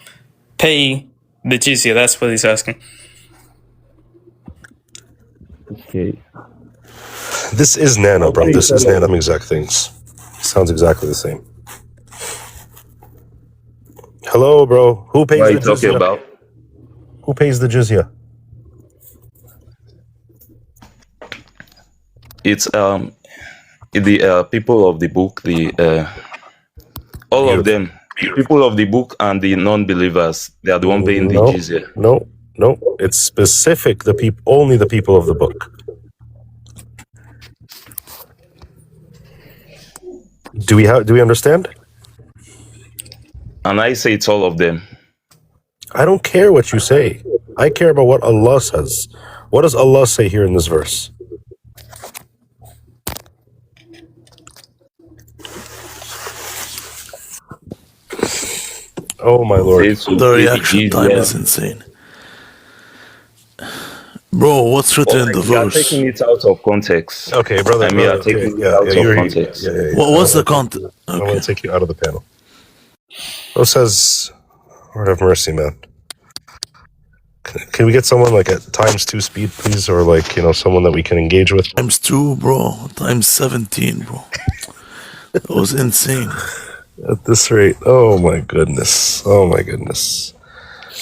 pay the jizya? That's what he's asking. Okay. This is Nana, bro. This is Nana. Exact things. Sounds exactly the same. Hello, bro. Who pays What are the you talking jizya? about? Who pays the jizya? It's the people of the book, all of them, people of the book and the non-believers. They are the one paying the jizya. No. It's specific. Only the people of the book. Do we understand? And I say it's all of them. I don't care what you say. I care about what Allah says. What does Allah say here in this verse? Oh my Lord. The reaction time is insane. Bro, what's written in the You are verse? taking it out of context. Okay, brother. I mean, you are taking it out of context. What's the context? I'm going to take you out of the panel. Bro says, Lord have mercy, man. Can we get someone like at ×2 speed, please? Or like, someone that we can engage with? ×2, bro. ×17, bro. That was insane. At this rate, oh my goodness.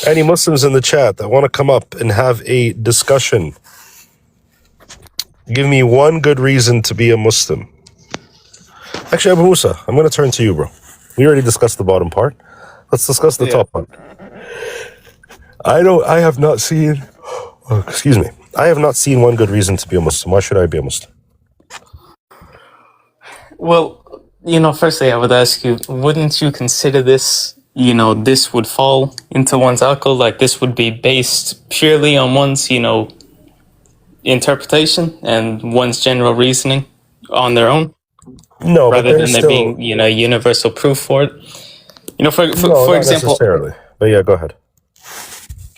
Any Muslims in the chat that want to come up and have a discussion? Give me one good reason to be a Muslim. Actually, Abu Musa, I'm going to turn to you, bro. We already discussed the bottom part. Let's discuss the top part. I have not seen one good reason to be a Muslim. Why should I be a Muslim? Well, firstly, I would ask you, wouldn't you consider this, this would fall into one's aql? Like, this would be based purely on one's, interpretation and one's general reasoning on their own, No, but rather than there's there still being, universal proof for it. no, For not example, necessarily. But yeah, go ahead.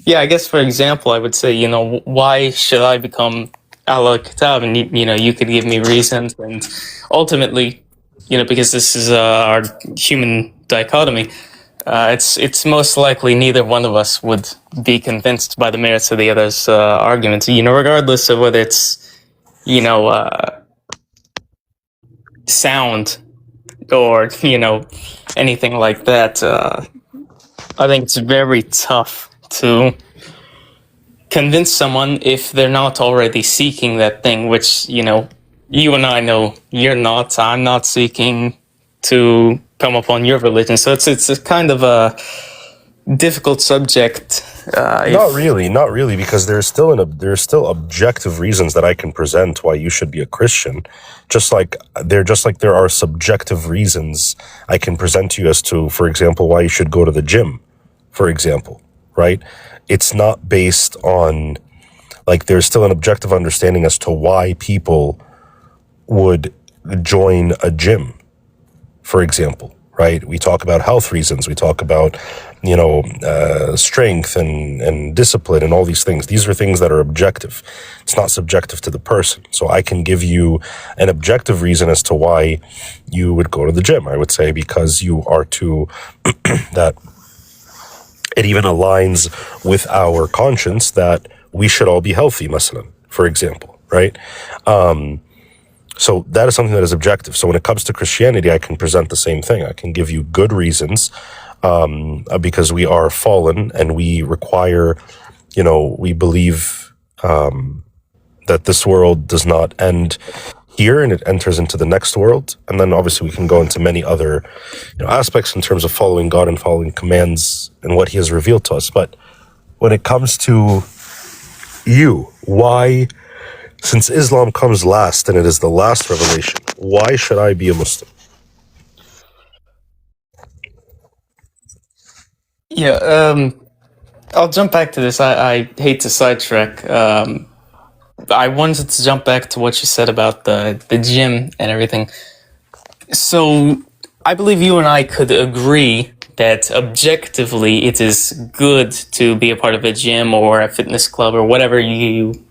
yeah, I guess for example, I would say, why should I become Al Kitab? And you could give me reasons, and ultimately, because this is our human dichotomy. It's most likely neither one of us would be convinced by the merits of the other's arguments. Regardless of whether it's sound or anything like that. I think it's very tough to convince someone if they're not already seeking that thing, which you and I know you're not. I'm not seeking to come upon your religion, so it's a kind of a difficult subject. Not really, because there's still objective reasons that I can present why you should be a Christian, just like there are subjective reasons I can present to you as to, for example, why you should go to the gym, for example, right? It's not based on, like, there's still an objective understanding as to why people would join a gym, for example, right? We talk about health reasons. We talk about, strength and discipline and all these things. These are things that are objective. It's not subjective to the person. So I can give you an objective reason as to why you would go to the gym. I would say because you are to that it even aligns with our conscience that we should all be healthy, masalan, for example, right? So that is something that is objective. So when it comes to Christianity, I can present the same thing. I can give you good reasons, because we are fallen and we require, we believe that this world does not end here and it enters into the next world. And then obviously we can go into many other aspects in terms of following God and following commands and what he has revealed to us. But when it comes to you, why, since Islam comes last and it is the last revelation, why should I be a Muslim? Yeah, I'll jump back to this. I hate to sidetrack. I wanted to jump back to what you said about the gym and everything. So I believe you and I could agree that objectively it is good to be a part of a gym or a fitness club or whatever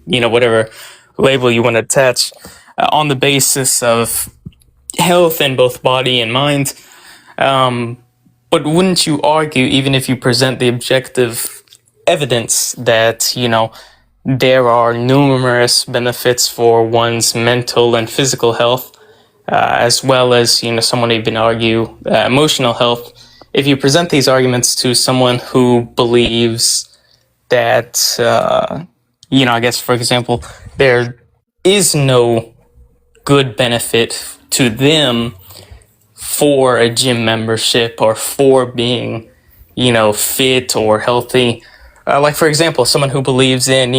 whatever label you want to attach, on the basis of health in both body and mind. But wouldn't you argue, even if you present the objective evidence, that, there are numerous benefits for one's mental and physical health, as well as, someone even argue emotional health? If you present these arguments to someone who believes that, I guess, for example, there is no good benefit to them for a gym membership or for being, fit or healthy. Like, for example, someone who believes in,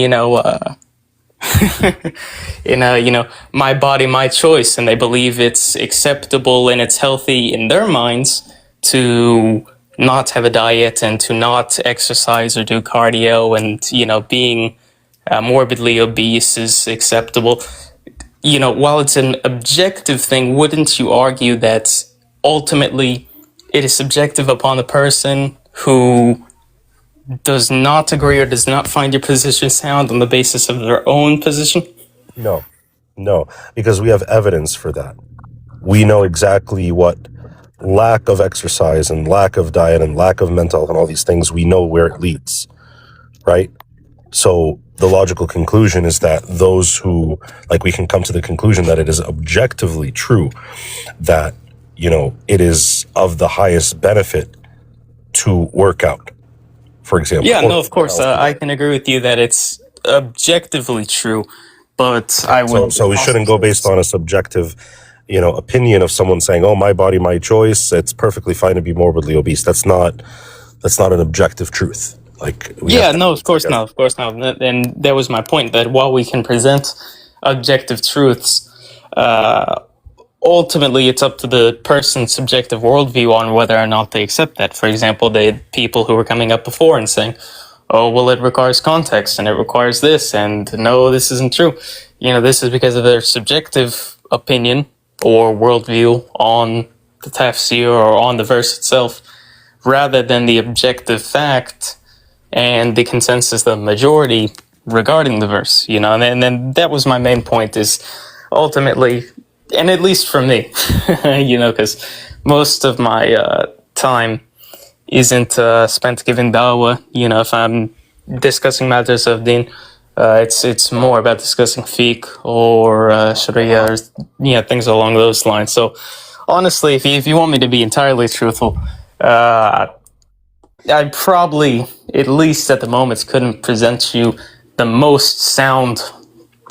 my body, my choice, and they believe it's acceptable and it's healthy in their minds to not have a diet and to not exercise or do cardio, and, being morbidly obese is acceptable. While it's an objective thing, wouldn't you argue that ultimately it is subjective upon the person who does not agree or does not find your position sound on the basis of their own position? No, because we have evidence for that. We know exactly what lack of exercise and lack of diet and lack of mental health and all these things, we know where it leads, right? So the logical conclusion is that those who, like, we can come to the conclusion that it is objectively true that, it is of the highest benefit to work out, for example. Yeah, no, of course. I can agree with you that it's objectively true, but I would... So we shouldn't go based on a subjective, opinion of someone saying, oh, my body, my choice, it's perfectly fine to be morbidly obese. That's not an objective truth. Like, of course not. And that was my point, that while we can present objective truths, ultimately it's up to the person's subjective worldview on whether or not they accept that. For example, the people who were coming up before and saying, oh, well, it requires context and it requires this, and no, this isn't true. This is because of their subjective opinion or worldview on the tafsir or on the verse itself, rather than the objective fact and the consensus of the majority regarding the verse. And then that was my main point, is ultimately, and at least for me, because most of my time isn't spent giving dawah. If I'm discussing matters of deen, it's more about discussing fiqh or sharia or things along those lines. So honestly, if you want me to be entirely truthful, I probably, at least at the moment, couldn't present you the most sound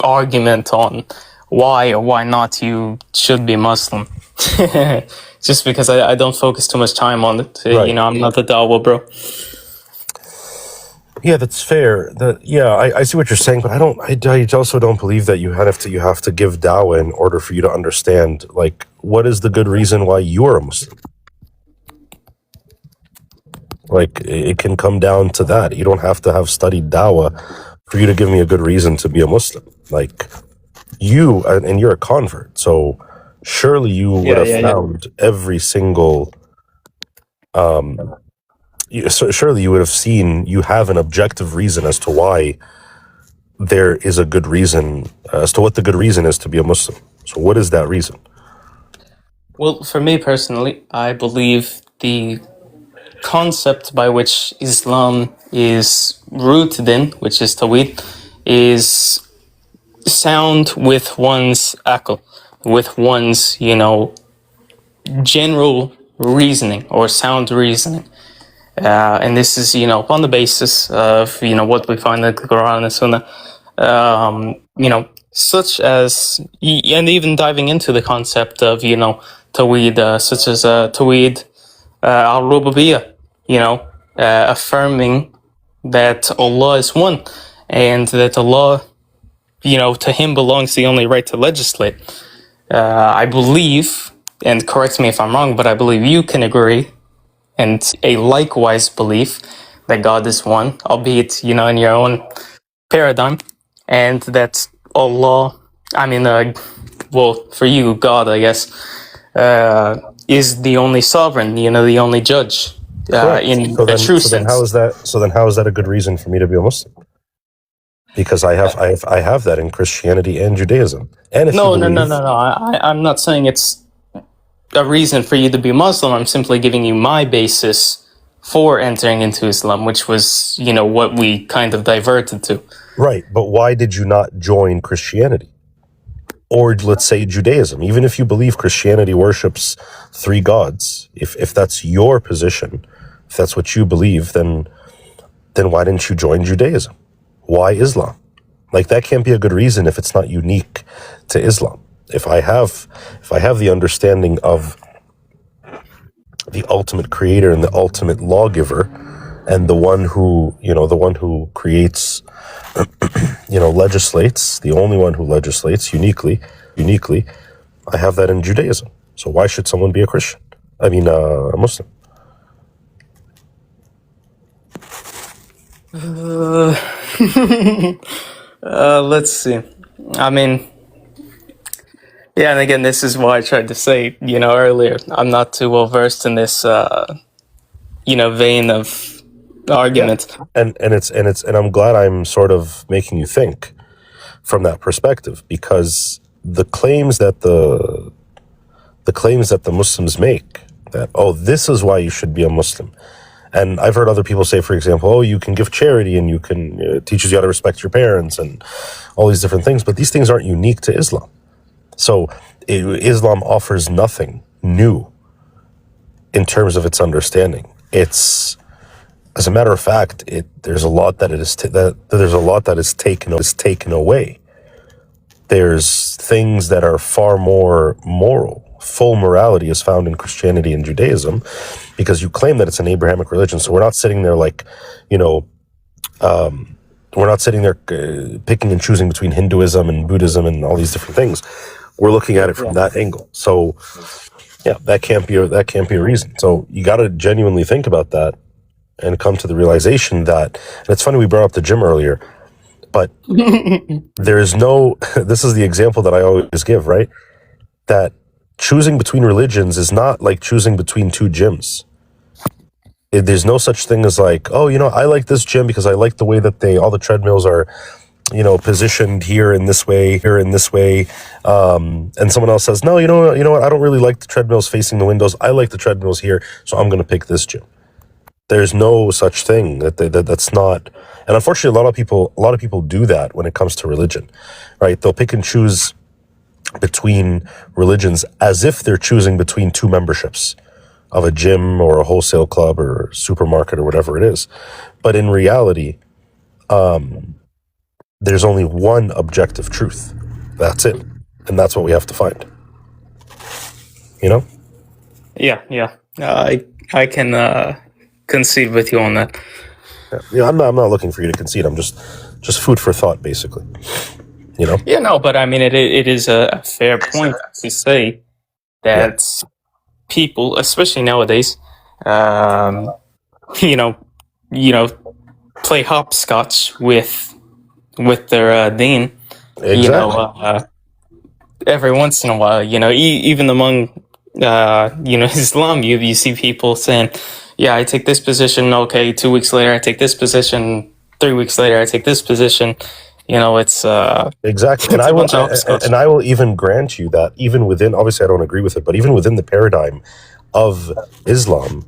argument on why or why not you should be Muslim. Just because I don't focus too much time on it. Right. I'm not the dawah bro. Yeah, that's fair. I see what you're saying, but I also don't believe that you have to give dawah in order for you to understand, like, what is the good reason why you're a Muslim. Like, it can come down to that. You don't have to have studied dawah for you to give me a good reason to be a Muslim. Like, and you're a convert, so surely you would have found every single so surely you would have seen you have an objective reason as to why there is a good reason, as to what the good reason is to be a Muslim. So what is that reason? Well, for me personally, I believe the concept by which Islam is rooted in, which is Tawhid, is sound with one's aql, with one's, general reasoning or sound reasoning. And this is, on the basis of, what we find in the Quran and Sunnah, such as, and even diving into the concept of, Tawhid, such as Tawhid al-Rububiyyah, affirming that Allah is one and that Allah, to Him belongs the only right to legislate. I believe, and correct me if I'm wrong, but I believe you can agree, and a likewise belief that God is one, albeit, in your own paradigm, and that Allah, for you, God, I guess, is the only sovereign, the only judge. In a true sense. So then how is that a good reason for me to be a Muslim? Because I have that in Christianity and Judaism. And if No. I'm not saying it's a reason for you to be Muslim. I'm simply giving you my basis for entering into Islam, which was, what we kind of diverted to. Right, but why did you not join Christianity? Or let's say Judaism. Even if you believe Christianity worships three gods, if that's your position, if that's what you believe, then why didn't you join Judaism? Why Islam? Like, that can't be a good reason if it's not unique to Islam. If I have the understanding of the ultimate creator and the ultimate lawgiver and the one who creates, legislates, the only one who legislates uniquely, I have that in Judaism. So why should someone be a Christian? A Muslim? Let's see. Yeah, and again, this is why I tried to say, earlier, I'm not too well versed in this, vein of argument. Yeah. And I'm glad I'm sort of making you think from that perspective, because the claims that the Muslims make, that, oh, this is why you should be a Muslim. And I've heard other people say, for example, oh, you can give charity and you can, it teaches you how to respect your parents and all these different things. But these things aren't unique to Islam. So Islam offers nothing new in terms of its understanding. It's, as a matter of fact, there's a lot that is taken away. There's things that are far more moral. Full morality is found in Christianity and Judaism, because you claim that it's an Abrahamic religion. So we're not sitting there like, we're not sitting there picking and choosing between Hinduism and Buddhism and all these different things. We're looking at it from that angle. So yeah, that can't be a reason. So you got to genuinely think about that and come to the realization that, and it's funny we brought up the gym earlier, but there is no, this is the example that I always give, right? That choosing between religions is not like choosing between two gyms. There's no such thing as like, oh, I like this gym because I like the way that all the treadmills are, positioned here in this way, and someone else says, no, you know what, I don't really like the treadmills facing the windows. I like the treadmills here, so I'm going to pick this gym. There's no such thing. That's not, and unfortunately, a lot of people do that when it comes to religion, right? They'll pick and choose between religions as if they're choosing between two memberships of a gym or a wholesale club or supermarket or whatever it is. But in reality, there's only one objective truth. That's it. And that's what we have to find. Yeah. I can concede with you on that. Yeah, I'm not looking for you to concede. I'm just food for thought, basically. Yeah, no, but I mean, it is a fair point to say that people, especially nowadays, you know, play hopscotch with their deen. Exactly. Every once in a while, even among Islam, you see people saying, yeah, I take this position, okay, 2 weeks later I take this position, 3 weeks later I take this position. It's exactly. it's a bunch of hopscotch. And I will even grant you that even within, obviously I don't agree with it, but even within the paradigm of Islam,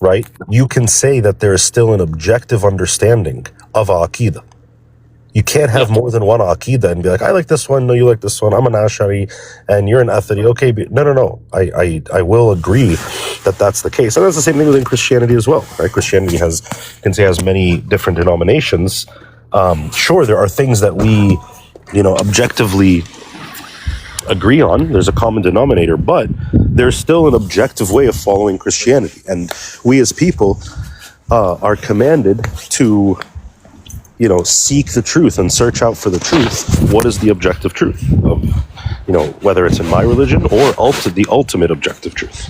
right, you can say that there is still an objective understanding of Aqidah. You can't have more than one Aqidah and be like, I like this one, no, you like this one, I'm an Ash'ari, and you're an Athari. Okay, no. I will agree that that's the case. And that's the same thing within Christianity as well, right? Christianity has many different denominations. Sure, there are things that we, objectively agree on. There's a common denominator, but there's still an objective way of following Christianity. And we as people are commanded to seek the truth and search out for the truth. What is the objective truth of, whether it's in my religion or the ultimate objective truth,